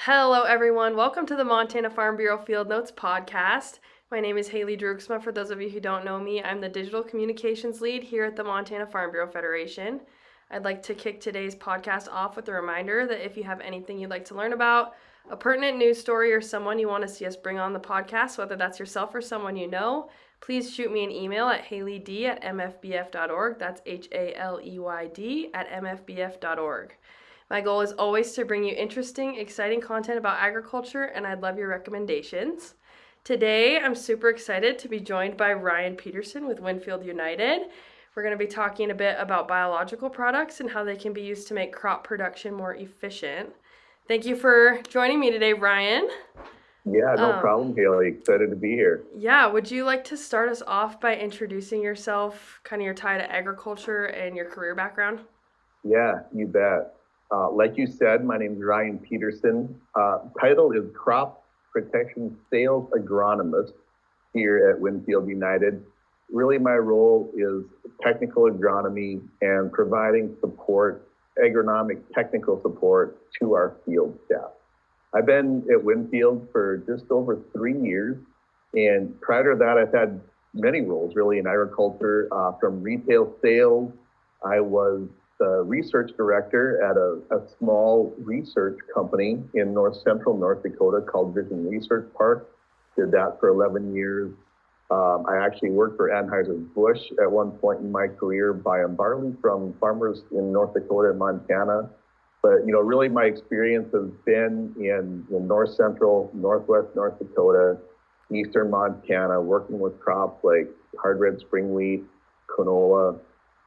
Hello, everyone. Welcome to the Montana Farm Bureau Field Notes podcast. My name is Haley Droogsma. For those of you who don't know me, I'm the digital communications lead here at the Montana Farm Bureau Federation. I'd like to kick today's podcast off with a reminder that if you have anything you'd like to learn about, a pertinent news story, or someone you want to see us bring on the podcast, whether that's yourself or someone you know, please shoot me an email at haleyd@mfbf.org. That's HALEYD at mfbf.org. My goal is always to bring you interesting, exciting content about agriculture, and I'd love your recommendations. Today, I'm super excited to be joined by Ryan Peterson with WinField United. We're going to be talking a bit about biological products and how they can be used to make crop production more efficient. Thank you for joining me today, Ryan. Yeah, no problem, Haley. Excited to be here. Yeah, would you like to start us off by introducing yourself, kind of your tie to agriculture and your career background? Yeah, you bet. Like you said, my name is Ryan Peterson. Title is Crop Protection Sales Agronomist here at WinField United. Really, my role is technical agronomy and providing support, agronomic technical support to our field staff. I've been at WinField for just over 3 years, and prior to that, I've had many roles really in agriculture, from retail sales. I was the research director at a small research company in north central North Dakota called Vision Research Park. Did that for 11 years. I actually worked for Anheuser-Busch at one point in my career, buying barley from farmers in North Dakota and Montana. But, really my experience has been in north central, northwest North Dakota, eastern Montana, working with crops like hard red spring wheat, canola,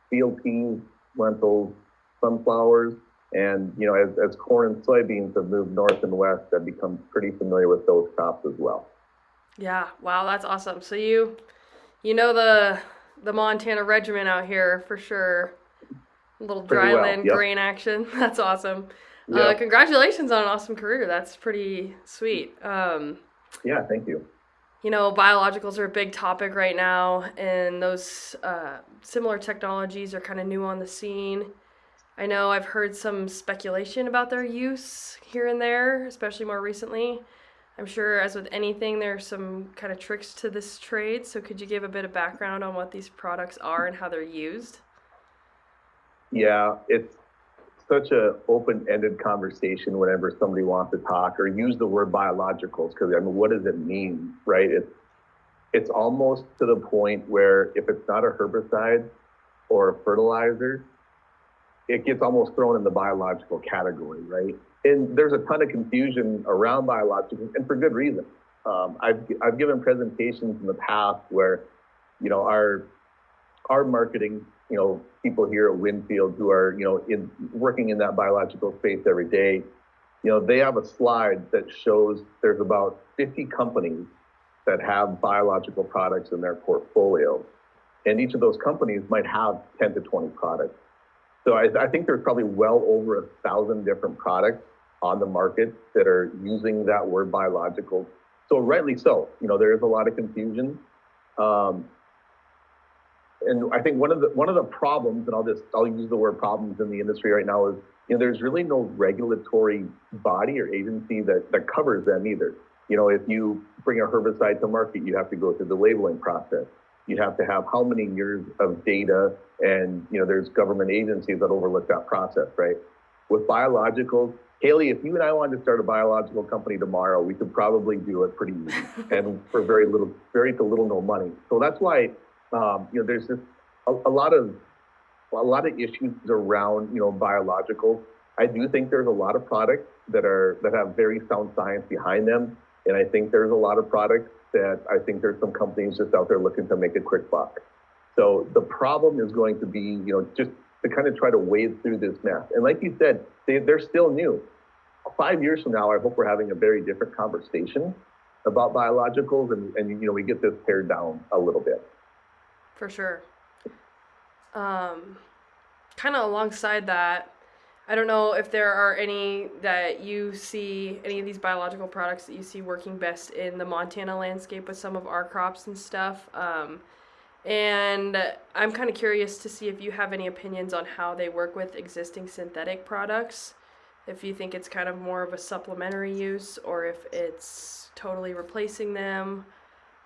field peas, lentils, sunflowers, and as corn and soybeans have moved north and west, I've become pretty familiar with those crops as well. Yeah, wow, that's awesome. So you know the Montana regiment out here for sure. A little Pretty well, dryland yep. grain action. That's awesome. Yep. Congratulations on an awesome career. That's pretty sweet. Yeah, thank you. Biologicals are a big topic right now, and those similar technologies are kind of new on the scene. I know I've heard some speculation about their use here and there, especially more recently. I'm sure, as with anything, there's some kind of tricks to this trade. So could you give a bit of background on what these products are and how they're used? Yeah, it's such a open-ended conversation whenever somebody wants to talk or use the word biologicals, because what does it mean, right? It's almost to the point where if it's not a herbicide or a fertilizer, it gets almost thrown in the biological category, right? And there's a ton of confusion around biologicals, and for good reason. I've given presentations in the past where, our marketing, people here at WinField who are, working in that biological space every day, they have a slide that shows there's about 50 companies that have biological products in their portfolio. And each of those companies might have 10 to 20 products. So I think there's probably well over 1,000 different products on the market that are using that word biological. So rightly so, there is a lot of confusion. And I think one of the problems, and I'll use the word problems in the industry right now, is there's really no regulatory body or agency that covers them either. If you bring a herbicide to market, you have to go through the labeling process. You have to have how many years of data, and there's government agencies that overlook that process, right? With biologicals, Haley, if you and I wanted to start a biological company tomorrow, we could probably do it pretty easy and for very to little no money. So that's why there's just a lot of issues around biologicals. I do think there's a lot of products that have very sound science behind them, and I think there's a lot of products that I think there's some companies just out there looking to make a quick buck. So the problem is going to be just to kind of try to wade through this mess. And like you said, they're still new. 5 years from now, I hope we're having a very different conversation about biologicals, and we get this pared down a little bit. For sure. Kind of alongside that, I don't know if there are any that you see, any of these biological products that you see working best in the Montana landscape with some of our crops and stuff. And I'm kind of curious to see if you have any opinions on how they work with existing synthetic products if you think it's kind of more of a supplementary use or if it's totally replacing them,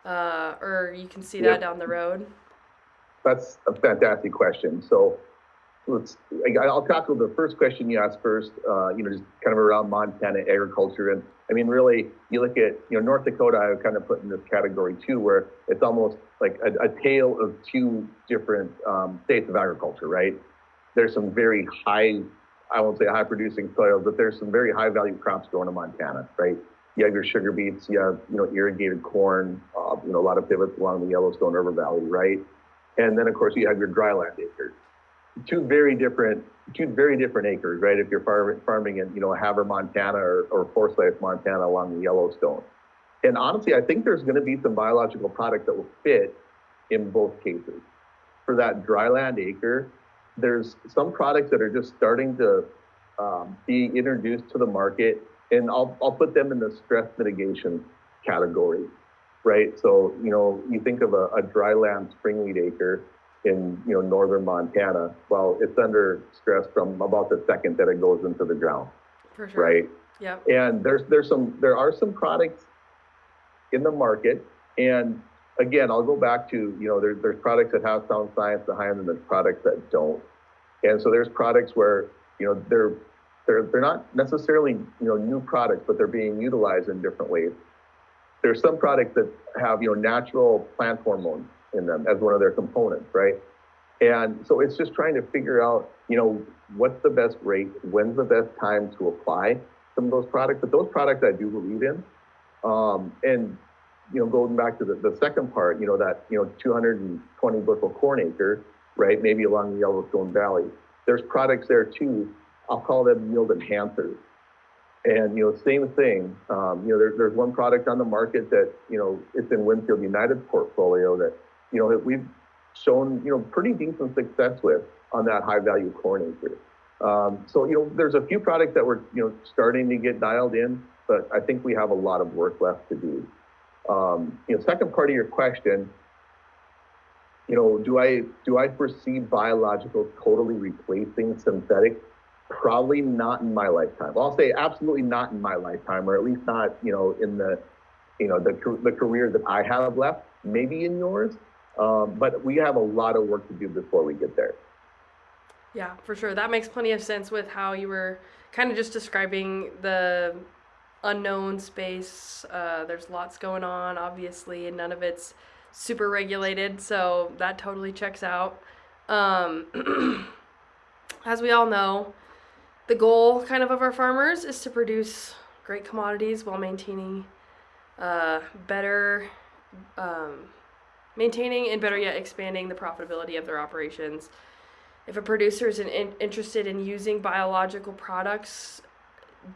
or you can see that down the road. That's a fantastic question. So I'll tackle the first question you asked first, just kind of around Montana agriculture. And I mean, really, you look at, North Dakota, I would kind of put in this category too, where it's almost like a tale of two different states of agriculture, right? There's some very high, I won't say high producing soils, but there's some very high value crops growing in Montana, right? You have your sugar beets, you have, irrigated corn, a lot of pivots along the Yellowstone River Valley, right? And then of course you have your dryland acres. Two very different acres, right? If you're farming in, Havre, Montana or Forsyth, Montana along the Yellowstone. And honestly, I think there's going to be some biological product that will fit in both cases. For that dryland acre, there's some products that are just starting to be introduced to the market, and I'll put them in the stress mitigation category, right? So, you think of a dryland springweed acre in northern Montana. Well, it's under stress from about the second that it goes into the ground. For sure. Right. Yeah. And there are some products in the market, and again, I'll go back to there's products that have sound science behind them, there's products that don't, and so there's products where they're not necessarily new products, but they're being utilized in different ways. There's some products that have natural plant hormones in them as one of their components, right? And so it's just trying to figure out, what's the best rate, when's the best time to apply some of those products. But those products I do believe in. And, going back to the second part, that, 220 bushel corn acre, right, maybe along the Yellowstone Valley, there's products there too. I'll call them yield enhancers. And, same thing, there's one product on the market that, it's in WinField United's portfolio that, that we've shown, pretty decent success with on that high value corn acre. So, there's a few products that we're, starting to get dialed in, but I think we have a lot of work left to do. Second part of your question, do I foresee biologicals totally replacing synthetic? Probably not in my lifetime. Well, I'll say absolutely not in my lifetime, or at least not, in the career that I have left, maybe in yours. But we have a lot of work to do before we get there. Yeah, for sure. That makes plenty of sense with how you were kind of just describing the unknown space. There's lots going on, obviously, and none of it's super regulated, so that totally checks out. As we all know, the goal kind of our farmers is to produce great commodities while maintaining maintaining and better yet expanding the profitability of their operations. If a producer is interested in using biological products,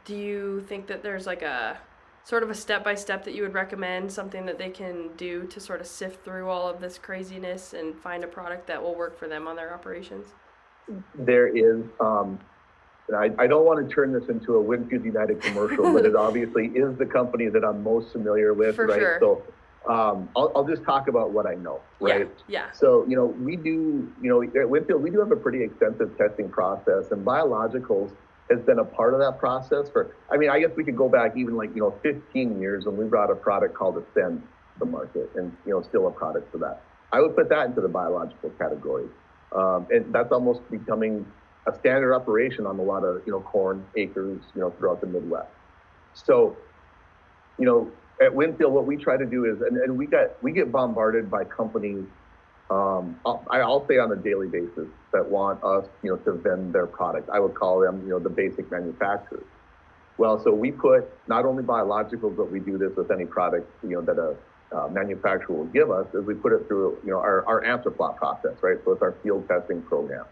do you think that there's like a sort of a step-by-step that you would recommend, something that they can do to sort of sift through all of this craziness and find a product that will work for them on their operations? There is, I don't want to turn this into a WinField United commercial, but it obviously is the company that I'm most familiar with, for right? Sure. So I'll just talk about what I know, right? Yeah. So, we do, at WinField, we do have a pretty extensive testing process, and biologicals has been a part of that process I guess we could go back even 15 years when we brought a product called Ascend to the market, and, still a product for that. I would put that into the biological category. And that's almost becoming a standard operation on a lot of, corn acres, throughout the Midwest. So, at WinField, what we try to do is, and we get bombarded by companies, I'll say on a daily basis, that want us, to vend their product. I would call them, the basic manufacturers. Well, so we put not only biologicals, but we do this with any product, that a manufacturer will give us, is we put it through, our answer plot process, right? So it's our field testing program.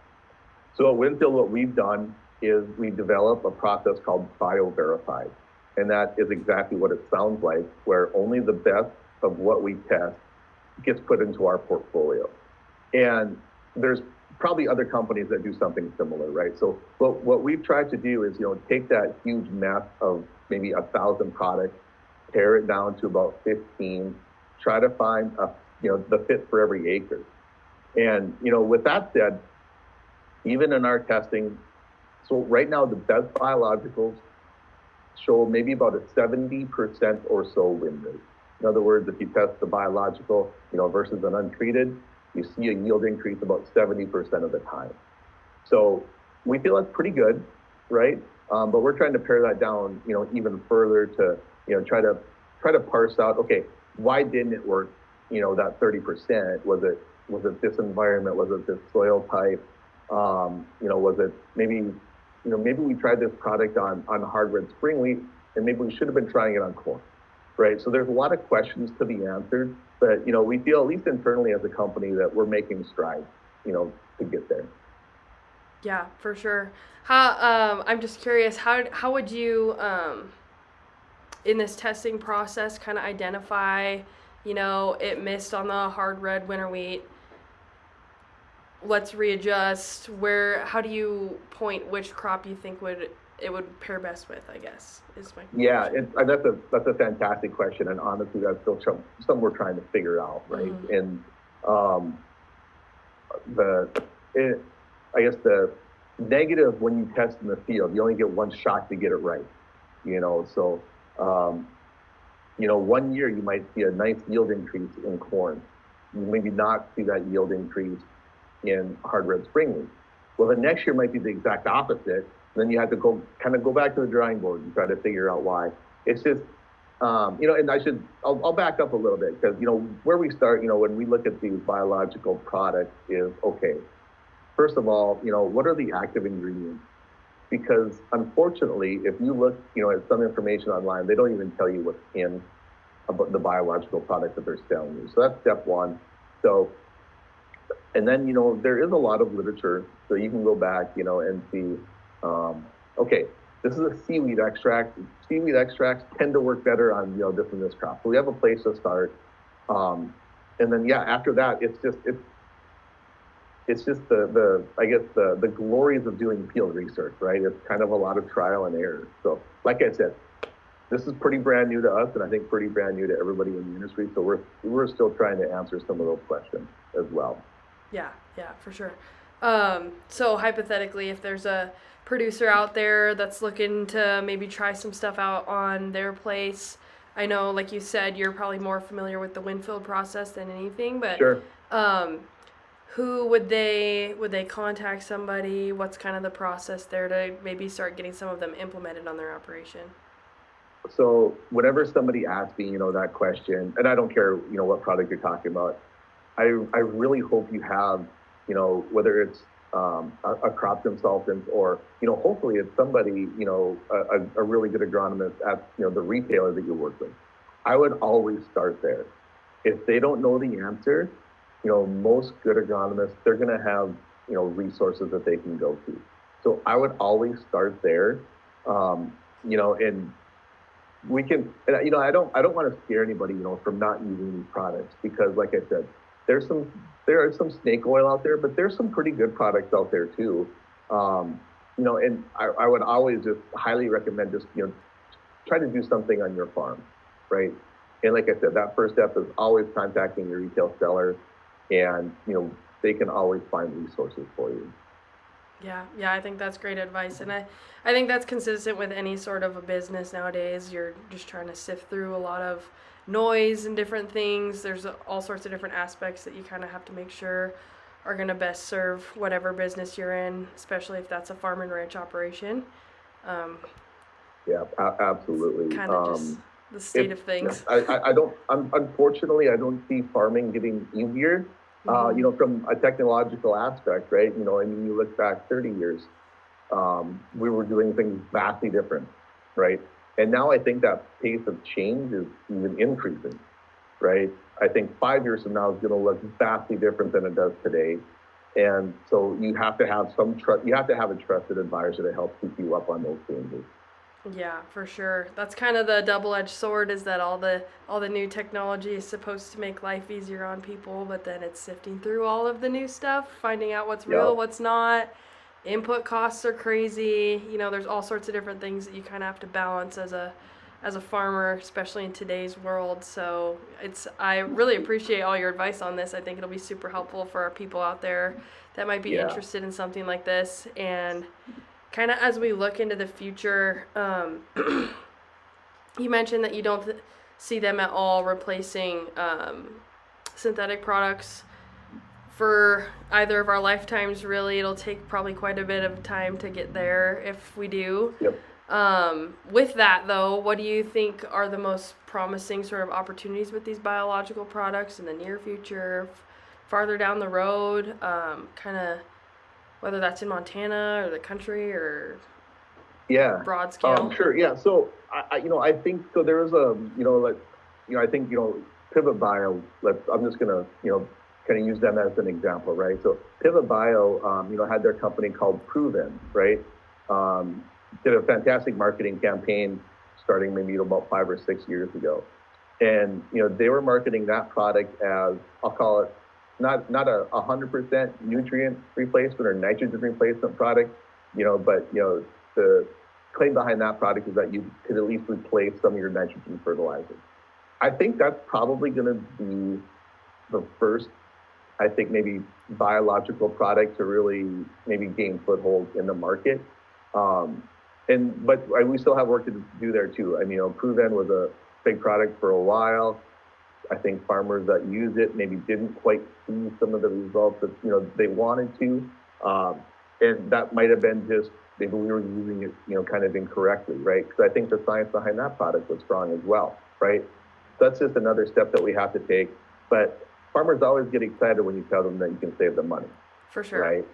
So at WinField, what we've done is we develop a process called BioVerified. And that is exactly what it sounds like, where only the best of what we test gets put into our portfolio. And there's probably other companies that do something similar, right? So what we've tried to do is, take that huge mess of maybe 1,000 products, pare it down to about 15, try to find the fit for every acre. And, with that said, even in our testing, So right now, the best biologicals show maybe about a 70% or so win rate. In other words, if you test the biological, versus an untreated, you see a yield increase about 70% of the time. So we feel that's pretty good, right? But we're trying to pare that down, even further to, try to parse out, okay, why didn't it work? That 30%, was it this environment? Was it this soil type? Was it maybe we tried this product on hard red spring wheat, and maybe we should have been trying it on corn, right? So there's a lot of questions to be answered, but we feel, at least internally as a company, that we're making strides, to get there. Yeah, for sure. How I'm just curious, how would you in this testing process kind of identify, it missed on the hard red winter wheat. Let's readjust. How do you point which crop you think would pair best with, I guess, is my Yeah, question. that's a fantastic question, and honestly, that's still some we're trying to figure out, right? Mm-hmm. And um, the it, I guess the negative, when you test in the field, you only get one shot to get it right. So um, 1 year you might see a nice yield increase in corn. You maybe not see that yield increase in hard red spring wheat. Well, the next year might be the exact opposite. Then you have to go back to the drawing board and try to figure out why. It's just, and I'll back up a little bit, because, where we start, when we look at these biological products is, okay, first of all, what are the active ingredients? Because unfortunately, if you look, at some information online, they don't even tell you what's in about the biological product that they're selling you. So that's step one. So, and then, there is a lot of literature, so you can go back, and see, okay, this is a seaweed extract. Seaweed extracts tend to work better on, this and this crop. So we have a place to start. And then, yeah, after that, it's just I guess the glories of doing field research, right? It's kind of a lot of trial and error. So, like I said, this is pretty brand new to us, and I think pretty brand new to everybody in the industry. So we're still trying to answer some of those questions as well. Yeah, for sure. So hypothetically, if there's a producer out there that's looking to maybe try some stuff out on their place, I know, like you said, you're probably more familiar with the WinField process than anything, but Sure. um, who would they contact somebody? What's kind of the process there to maybe start getting some of them implemented on their operation? So whenever somebody asks me, that question, and I don't care, what product you're talking about, I really hope you have, whether it's a crop consultant, or, hopefully it's somebody, a really good agronomist at, the retailer that you work with. I would always start there. If they don't know the answer, most good agronomists, they're going to have, resources that they can go to. So I would always start there, and we can, and, I don't want to scare anybody, from not using these products, because, like I said, there is some snake oil out there, but there's some pretty good products out there too. And I would always just highly recommend just, try to do something on your farm, right? And like I said, that first step is always contacting your retail seller, and, they can always find resources for you. Yeah, I think that's great advice, and I think that's consistent with any sort of a business nowadays. You're just trying to sift through a lot of noise and different things. There's all sorts of different aspects that you kind of have to make sure are going to best serve whatever business you're in, especially if that's a farm and ranch operation. Um, Yeah, absolutely. Kind of just the state of Yeah, things. I don't, unfortunately, I don't see farming getting easier, Mm-hmm. from a technological aspect, right? I mean, you look back 30 years, we were doing things vastly different, right? And now I think that pace of change is even increasing, right? I think 5 years from now is going to look vastly different than it does today. And so you have to have you have to have a trusted advisor to help keep you up on those changes. Yeah, for sure. That's kind of the double-edged sword, is that all the new technology is supposed to make life easier on people, but then it's sifting through all of the new stuff, finding out what's real, Yep. what's not. Input costs are crazy. There's all sorts of different things that you kind of have to balance as a farmer, especially in today's world. So I really appreciate all your advice on this. I think it'll be super helpful for our people out there that might be Yeah. interested in something like this, and kind of as we look into the future, you mentioned that you don't see them at all replacing synthetic products for either of our lifetimes. Really, it'll take probably quite a bit of time to get there if we do. Yep. With that, though, what do you think are the most promising sort of opportunities with these biological products in the near future, farther down the road, kind of whether that's in Montana or the country or Yeah. broad scale? Sure. Yeah. So I think so. There is I think Pivot Bio. I'm just gonna kind of use them as an example, right? So Pivot Bio, had their company called Proven, right? Did a fantastic marketing campaign starting maybe about 5 or 6 years ago, and they were marketing that product as, I'll call it, not a 100% nutrient replacement or nitrogen replacement product, but the claim behind that product is that you could at least replace some of your nitrogen fertilizers. I think that's probably going to be the first, I think, maybe biological product to really maybe gain foothold in the market. But we still have work to do there too. I mean, Proven was a big product for a while. I think farmers that use it maybe didn't quite see some of the results that they wanted to, and that might have been just maybe we were using it kind of incorrectly, right? Because I think the science behind that product was strong as well, right? So that's just another step that we have to take. But farmers always get excited when you tell them that you can save them money. For sure. Right?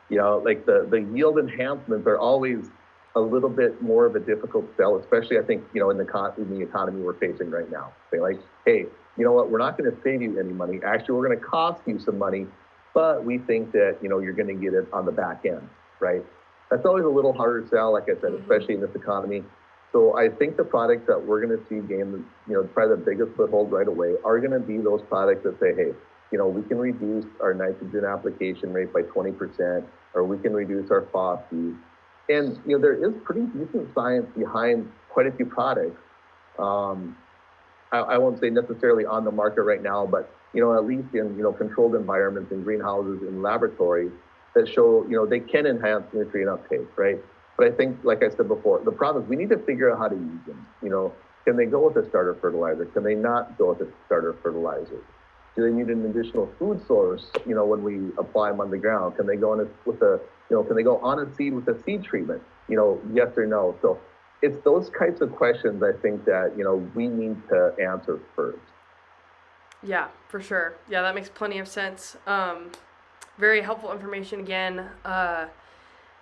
Like the yield enhancements are always a little bit more of a difficult sell, especially I think, in the economy we're facing right now. Say like, hey, you know what, we're not going to save you any money. Actually, we're going to cost you some money, but we think that, you're going to get it on the back end, right? That's always a little harder to sell, like I said, especially in this economy. So I think the products that we're going to see gain, probably the biggest foothold right away are going to be those products that say, hey, we can reduce our nitrogen application rate by 20%, or we can reduce our phosphate. And, there is pretty decent science behind quite a few products. I won't say necessarily on the market right now, but, at least in, controlled environments, in greenhouses, in laboratories that show, they can enhance nutrient uptake, right? But I think, like I said before, the problem is we need to figure out how to use them. Can they go with a starter fertilizer? Can they not go with a starter fertilizer? Do they need an additional food source, when we apply them on the ground? Can they go on can they go on a seed with a seed treatment? Yes or no? So it's those types of questions I think that, we need to answer first. Yeah, for sure. Yeah, that makes plenty of sense. Very helpful information again.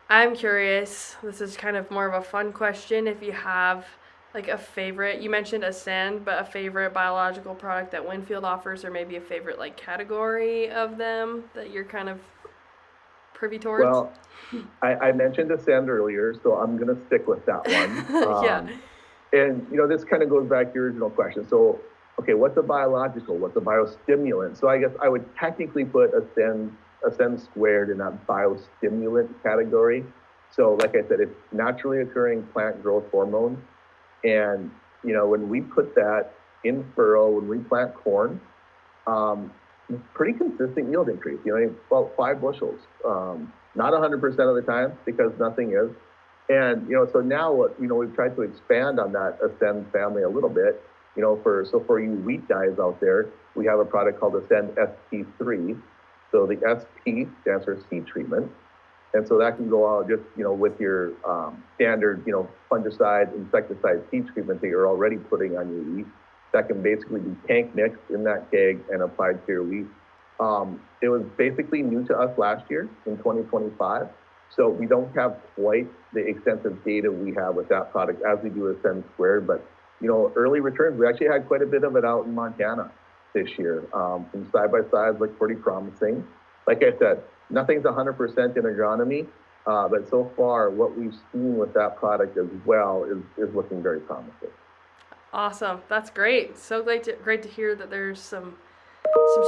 I'm curious, this is kind of more of a fun question, if you have like a favorite, you mentioned Ascend, but a favorite biological product that WinField offers, or maybe a favorite like category of them that you're kind of privy towards? Well, I mentioned Ascend earlier, so I'm going to stick with that one. Yeah. And, this kind of goes back to your original question. So, okay, what's a biological? What's a biostimulant? So I guess I would technically put Ascend squared in that biostimulant category. So like I said, it's naturally occurring plant growth hormone. And, when we put that in furrow, when we plant corn, pretty consistent yield increase, about 5 bushels. Not 100% of the time, because nothing is. And, so now what, we've tried to expand on that Ascend family a little bit, for you wheat guys out there, we have a product called Ascend SP3. So the SP stands for seed treatment. And so that can go out just, with your standard, fungicide, insecticide seed treatment that you're already putting on your wheat. That can basically be tank mixed in that keg and applied to your wheat. It was basically new to us last year in 2025. So we don't have quite the extensive data we have with that product as we do Ascend Squared. But, early returns, we actually had quite a bit of it out in Montana this year. Some side-by-sides look pretty promising. Like I said, nothing's 100% in agronomy, but so far what we've seen with that product as well is looking very promising. Awesome. That's great. So great to hear that there's some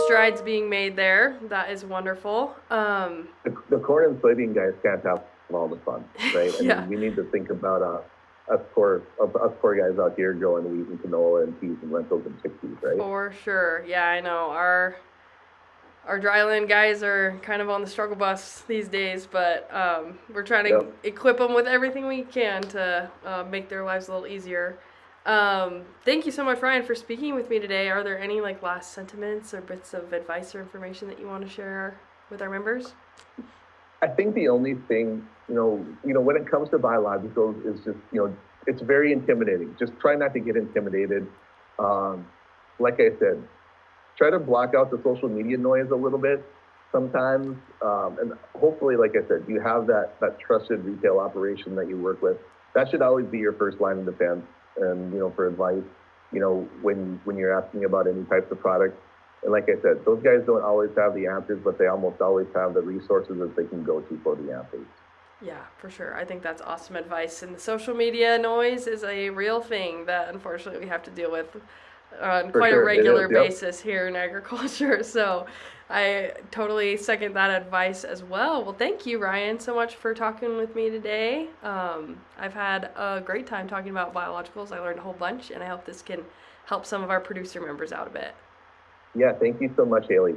strides being made there. That is wonderful. The corn and soybean guys can't have all the fun, right? Yeah. We need to think about us poor guys out here growing wheat and canola and peas and lentils and chickpeas, right? For sure. Yeah, I know. our dryland guys are kind of on the struggle bus these days, but we're trying to equip them with everything we can to make their lives a little easier. Thank you so much, Ryan, for speaking with me today. Are there any last sentiments or bits of advice or information that you want to share with our members? I think the only thing, when it comes to biologicals is just, it's very intimidating. Just try not to get intimidated. Like I said, try to block out the social media noise a little bit sometimes. And hopefully, like I said, you have that trusted retail operation that you work with. That should always be your first line of defense. And, for advice, when you're asking about any types of products. And like I said, those guys don't always have the answers, but they almost always have the resources that they can go to for the answers. Yeah, for sure. I think that's awesome advice. And the social media noise is a real thing that unfortunately we have to deal with on quite a regular basis here in agriculture. So I totally second that advice as well. Well, thank you, Ryan, so much for talking with me today. I've had a great time talking about biologicals. I learned a whole bunch, and I hope this can help some of our producer members out a bit. Yeah, thank you so much, Haley.